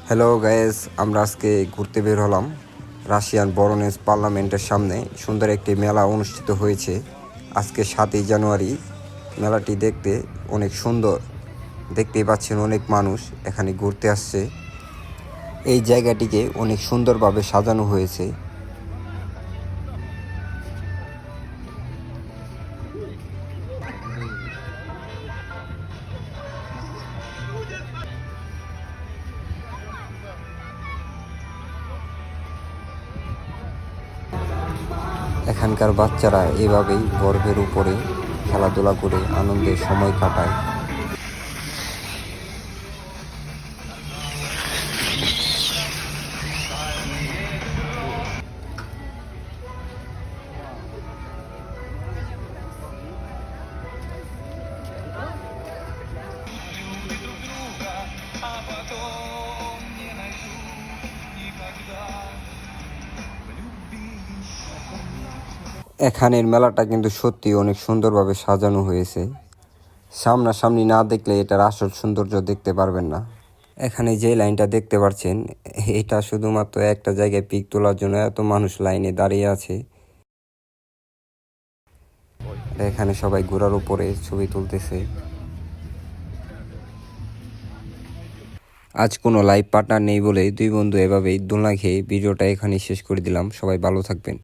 Hello guys, আমরা আজকে ঘুরতে বের হলাম রাশিয়ান বরনেজ পার্লামেন্টের সামনে। সুন্দর একটি মেলা অনুষ্ঠিত হয়েছে আজকে 7ই জানুয়ারি। মেলাটি দেখতে অনেক সুন্দর, দেখতেই পাচ্ছেন অনেক মানুষ এখানে ঘুরতে আসছে। এই জায়গাটিকে অনেক সুন্দরভাবে সাজানো হয়েছে। এখানকার বাচ্চারা এভাবেই বরফের উপরে খেলাধুলা করে আনন্দের সময় কাটায়। এখানের মেলাটা কিন্তু সত্যি অনেক সুন্দরভাবে সাজানো হয়েছে। সামনাসামনি না দেখলে এটার আসল সৌন্দর্য দেখতে পারবেন না। এখানে যে লাইনটা দেখতে পাচ্ছেন, এটা শুধুমাত্র একটা জায়গায় পিক তোলার জন্য এত মানুষ লাইনে দাঁড়িয়ে আছে। এখানে সবাই ঘোড়ার উপরে ছবি তুলতেছে। আজ কোনো লাইভ পার্টনার নেই বলে দুই বন্ধু এভাবেই দোলনা খেয়ে ভিডিওটা এখানেই শেষ করে দিলাম। সবাই ভালো থাকবেন।